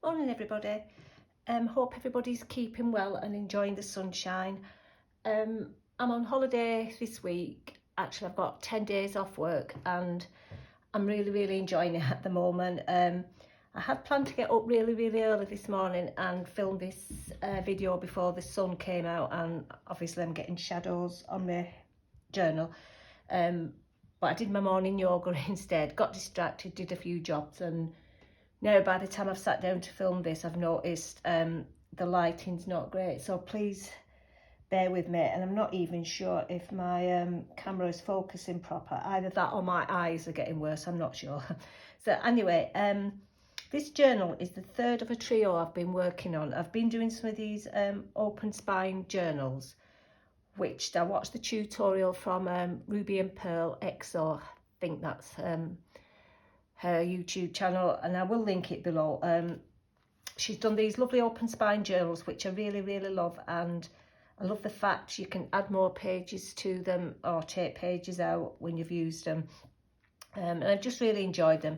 Morning everybody. Hope everybody's keeping well and enjoying the sunshine. I'm on holiday this week. Actually, I've got 10 days off work and I'm really enjoying it at the moment. I had planned to get up really early this morning and film this video before the sun came out, and obviously I'm getting shadows on my journal. But I did my morning yoga instead, got distracted, did a few jobs, and now by the time I've sat down to film this, I've noticed the lighting's not great, so please bear with me. And I'm not even sure if my camera is focusing proper. Either that or my eyes are getting worse, I'm not sure. So anyway, this journal is the third of a trio I've been working on. I've been doing some of these open spine journals, which I watched the tutorial from Ruby and Pearl XO, I think that's her YouTube channel, and I will link it below. She's done these lovely open spine journals, which I really love, and I love the fact you can add more pages to them or take pages out when you've used them, and I just really enjoyed them.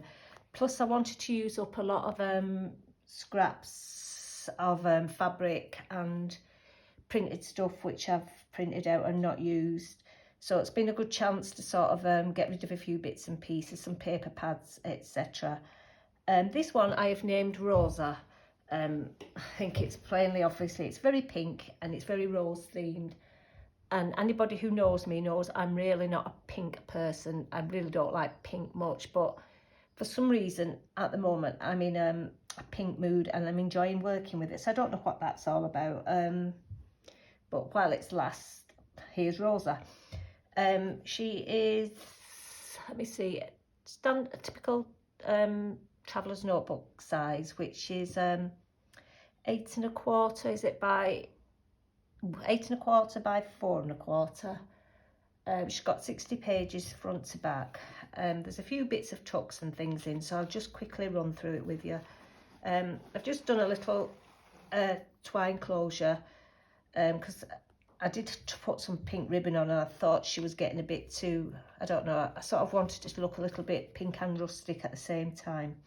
Plus I wanted to use up a lot of scraps of fabric and printed stuff which I've printed out and not used. So it's been a good chance to sort of get rid of a few bits and pieces, some paper pads, etc. This one I have named Rosa. I think it's obviously, it's very pink and it's very rose themed. And anybody who knows me knows I'm really not a pink person. I really don't like pink much, but for some reason at the moment I'm in a pink mood and I'm enjoying working with it. So I don't know what that's all about. But while it's last, here's Rosa. She is, let me see, a typical traveller's notebook size, which is 8 1/4, is it by 8 1/4 by 4 1/4. She's got 60 pages front to back. There's a few bits of tucks and things in, so I'll just quickly run through it with you. I've just done a little twine closure because I did put some pink ribbon on and I thought she was getting a bit too, I don't know, I sort of wanted it to look a little bit pink and rustic at the same time.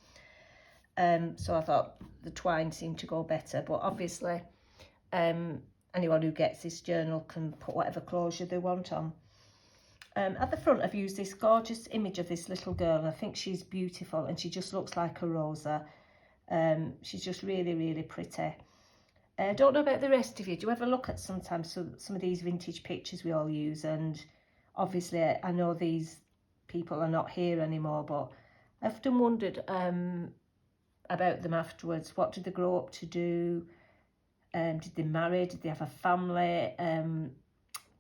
So I thought the twine seemed to go better, but obviously anyone who gets this journal can put whatever closure they want on. At the front I've used this gorgeous image of this little girl, and I think she's beautiful and she just looks like a Rosa. She's just really pretty. I don't know about the rest of you. Do you ever look at sometimes some of these vintage pictures we all use? And obviously I know these people are not here anymore, but I often wondered about them afterwards. What did they grow up to do? Did they marry? Did they have a family?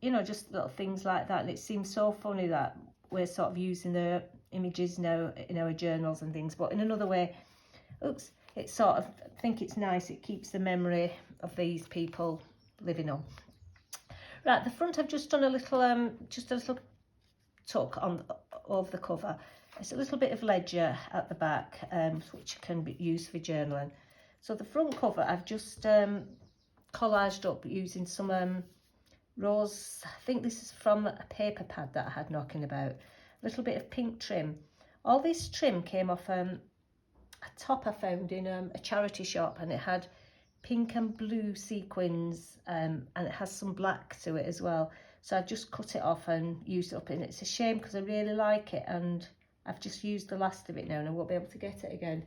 You know, just little things like that. And it seems so funny that we're sort of using their images now in our journals and things, but in another way, oops, it's sort of, I think it's nice, it keeps the memory of these people living on. Right, the front I've just done a little just a little tuck on over the cover. It's a little bit of ledger at the back, which can be used for journaling. So the front cover I've just collaged up using some rose, I think this is from a paper pad that I had knocking about, a little bit of pink trim. All this trim came off a top I found in a charity shop, and it had pink and blue sequins, and it has some black to it as well. So I just cut it off and used it up, and it's a shame because I really like it and I've just used the last of it now and I won't be able to get it again.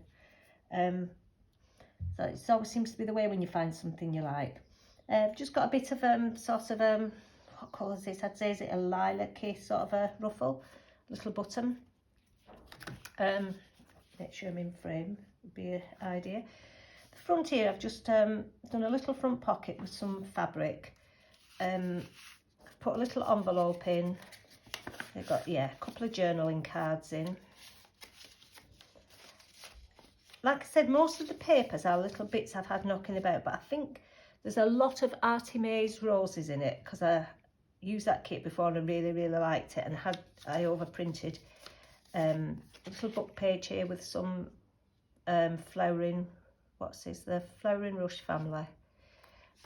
So it always seems to be the way when you find something you like. I've just got a bit of sort of what colour is this? I'd say, is it a lilac-y sort of a ruffle, little button. Make sure I'm in frame would be an idea. The front here I've just done a little front pocket with some fabric. I've put a little envelope in. I've got, yeah, a couple of journaling cards in. Like I said, most of the papers are little bits I've had knocking about, but I think there's a lot of Artemis roses in it because I used that kit before and I really liked it, and I overprinted a little book page here with some flowering, what's this, the Flowering Rush family,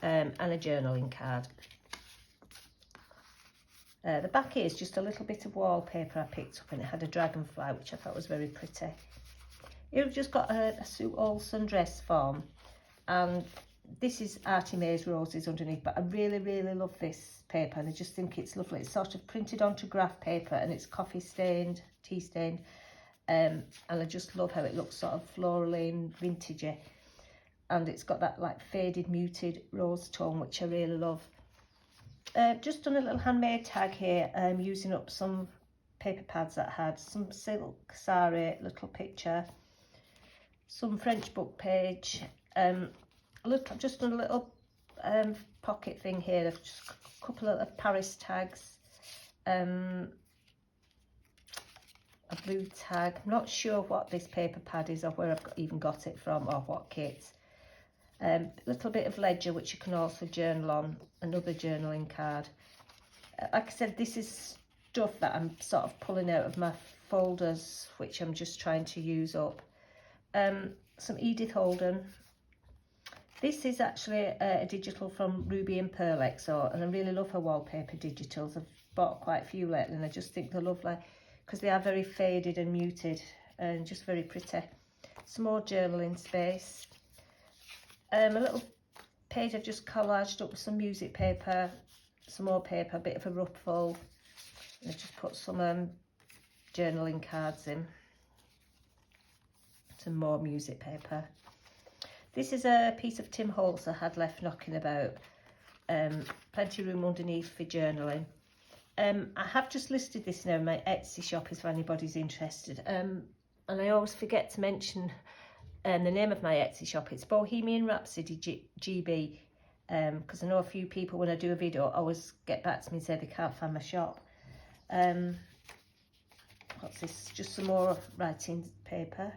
and a journaling card. The back here is just a little bit of wallpaper I picked up, and it had a dragonfly which I thought was very pretty. Here we've just got a Sue Olsen dress form, and this is Artie Mae's Roses underneath, but I really, really love this paper, and I just think it's lovely. It's sort of printed onto graph paper, and it's coffee stained, tea stained, and I just love how it looks sort of florally and vintagey, and it's got that like faded muted rose tone, which I really love. Just done a little handmade tag here, using up some paper pads that had some silk sari, little picture, some French book page, just done a little pocket thing here of just a couple of Paris tags, a blue tag. I'm not sure what this paper pad is or where I've even got it from or what kit. A little bit of ledger which you can also journal on, another journaling card. Like I said, this is stuff that I'm sort of pulling out of my folders which I'm just trying to use up. Some Edith Holden. This is actually a digital from Ruby and Pearl XO, and I really love her wallpaper digitals. I've bought quite a few lately, and I just think they're lovely because they are very faded and muted and just very pretty. Some more journaling space. A little page I've just collaged up with some music paper, some more paper, a bit of a ruffle, and I just put some journaling cards in. Some more music paper. This is a piece of Tim Holtz I had left knocking about. Plenty of room underneath for journaling. I have just listed this now in my Etsy shop if anybody's interested. And I always forget to mention the name of my Etsy shop. It's Bohemian Rhapsody GB. Because I know a few people, when I do a video, always get back to me and say they can't find my shop. What's this? Just some more writing paper.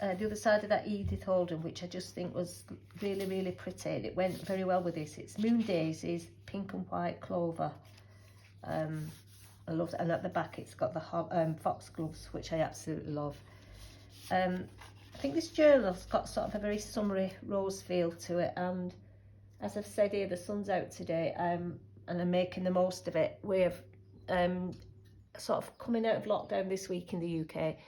The other side of that Edith Holden, which I just think was really, really pretty. It went very well with this. It's Moon Daisies, pink and white clover. I love it. And at the back it's got the foxgloves, which I absolutely love. I think this journal's got sort of a very summery rose feel to it, and as I've said here, the sun's out today, and I'm making the most of it. We're sort of coming out of lockdown this week in the UK,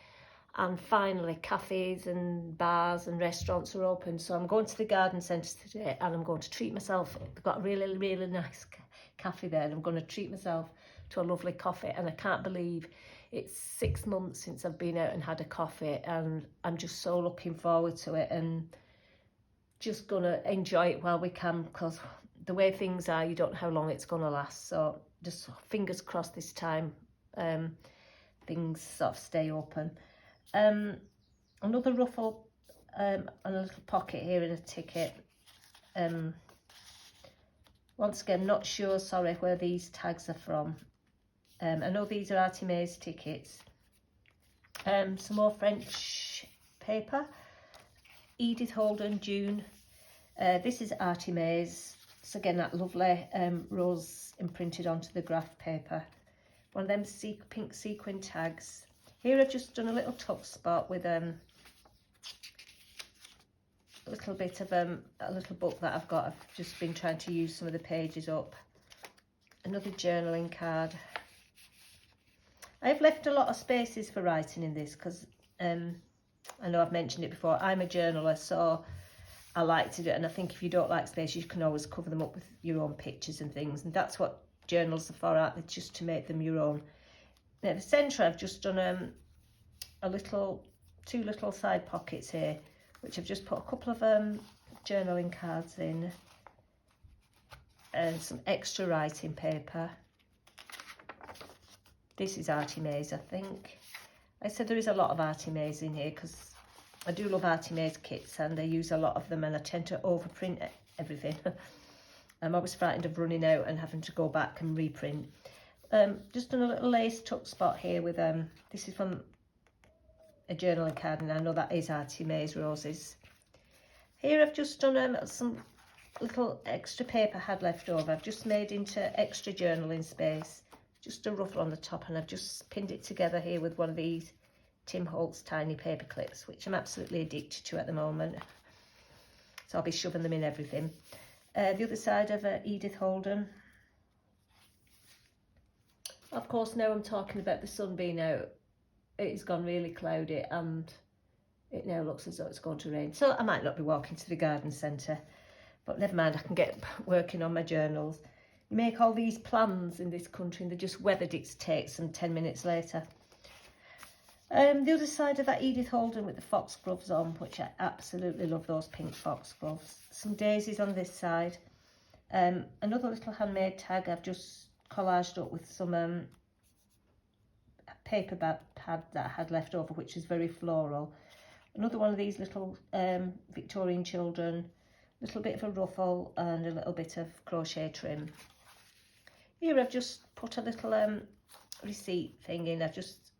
and finally cafes and bars and restaurants are open, so I'm going to the garden centre today and I'm going to treat myself. They've got a really, really nice cafe there, and I'm going to treat myself to a lovely coffee, and I can't believe it's 6 months since I've been out and had a coffee, and I'm just so looking forward to it and just gonna enjoy it while we can, because the way things are, you don't know how long it's gonna last. So just fingers crossed this time things sort of stay open. Another ruffle and a little pocket here in a ticket. Once again, not sure, sorry, where these tags are from. I know these are Artie Mae's tickets. Some more French paper. Edith Holden, June. This is Artie Mae's. So again, that lovely rose imprinted onto the graph paper. One of them pink sequin tags. Here I've just done a little tuck spot with a little bit of a little book that I've got. I've just been trying to use some of the pages up. Another journaling card. I've left a lot of spaces for writing in this because I know I've mentioned it before. I'm a journaler, so I like to do it, and I think if you don't like spaces, you can always cover them up with your own pictures and things, and that's what journals are for, aren't they? Just to make them your own. Now at the centre I've just done two little side pockets here, which I've just put a couple of journaling cards in and some extra writing paper. This is Artie Mae's, I think. I said there is a lot of Artie Mae's in here because I do love Artie Mae's kits, and I use a lot of them, and I tend to overprint everything. I'm always frightened of running out and having to go back and reprint. Just done a little lace tuck spot here with this is from a journaling card, and I know that is Artie Mae's Roses. Here I've just done some little extra paper I had left over. I've just made into extra journaling space, just a ruffle on the top, and I've just pinned it together here with one of these Tim Holtz tiny paper clips, which I'm absolutely addicted to at the moment. So I'll be shoving them in everything. The other side of Edith Holden. Of course, now I'm talking about the sun being out, it's gone really cloudy and it now looks as though it's going to rain. So I might not be walking to the garden centre, but never mind, I can get working on my journals. You make all these plans in this country and they're just weather dictates them 10 minutes later. The other side of that, Edith Holden with the foxgloves on, which I absolutely love, those pink foxgloves. Some daisies on this side. Another little handmade tag I've just collaged up with some paper pad that I had left over, which is very floral. Another one of these little Victorian children, a little bit of a ruffle and a little bit of crochet trim. Here I've just put a little receipt thing in. I've just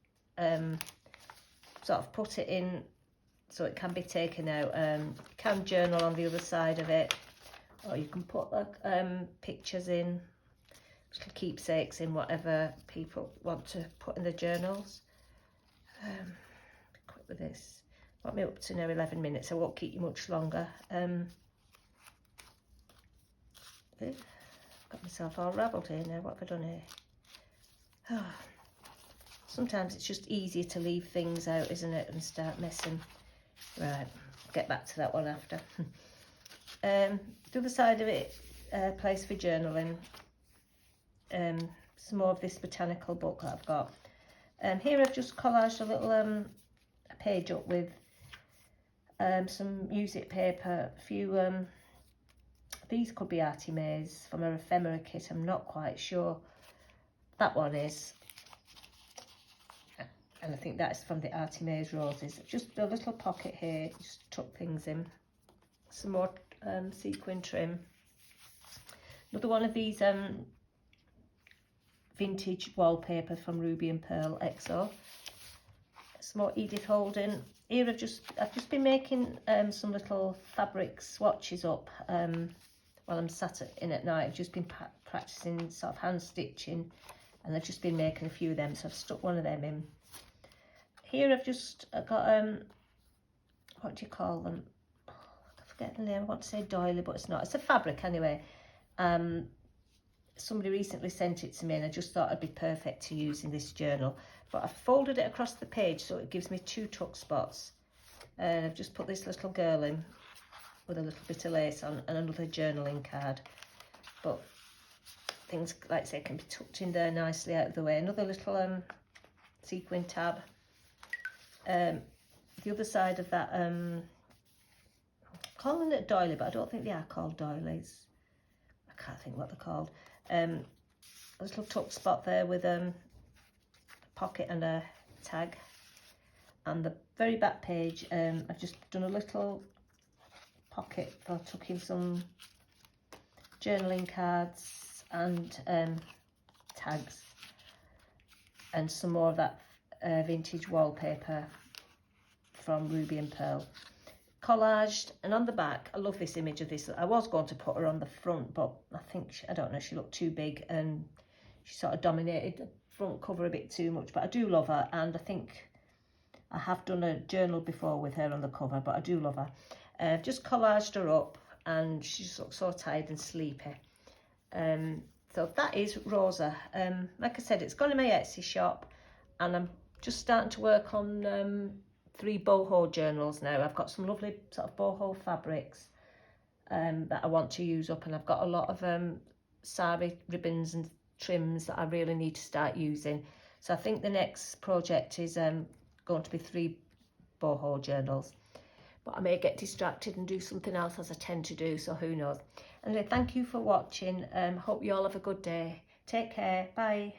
sort of put it in so it can be taken out. You can journal on the other side of it, or you can put like pictures in, little keepsakes in, whatever people want to put in the journals. Quick with this. Got me up to now 11 minutes. I won't keep you much longer. Got myself all ravelled here now. What have I done here? Oh. Sometimes it's just easier to leave things out, isn't it, and start messing. Right, get back to that one after. The other side of it, place for journaling. Some more of this botanical book that I've got. Here I've just collaged a little a page up with some music paper, a few, these could be Artie Mae's from her ephemera kit, I'm not quite sure. That one is. And I think that's from the Artie Mae's Roses. Just a little pocket here, just tuck things in. Some more sequin trim. Another one of these vintage wallpaper from Ruby and Pearl XO. Some more Edith Holden. Here I've just been making some little fabric swatches up while I'm sat in at night. I've just been practicing sort of hand stitching, and I've just been making a few of them, so I've stuck one of them in. Here I've just got, what do you call them? I forget the name, I want to say doily, but it's not. It's a fabric anyway. Somebody recently sent it to me and I just thought it'd be perfect to use in this journal. But I've folded it across the page so it gives me 2 tuck spots. And I've just put this little girl in with a little bit of lace on and another journaling card. But things, like I say, can be tucked in there nicely out of the way. Another little sequin tab. The other side of that, I'm calling it doily, but I don't think they are called doilies. I can't think what they're called. A little tuck spot there with a pocket and a tag. And the very back page, I've just done a little pocket for tucking some journaling cards and tags, and some more of that vintage wallpaper from Ruby and Pearl. Collaged, and on the back, I love this image of this. I was going to put her on the front, but I think, I don't know, she looked too big and she sort of dominated the front cover a bit too much, but I do love her, and I think I have done a journal before with her on the cover, but I do love her. I've just collaged her up and she just looks so tired and sleepy. So that is Rosa. Like I said, it's gone in my Etsy shop, and I'm just starting to work on 3 boho journals now. I've got some lovely sort of boho fabrics that I want to use up, and I've got a lot of sari ribbons and trims that I really need to start using. So I think the next project is going to be 3 boho journals, but I may get distracted and do something else, as I tend to do, so who knows. Anyway, thank you for watching. Hope you all have a good day. Take care. Bye.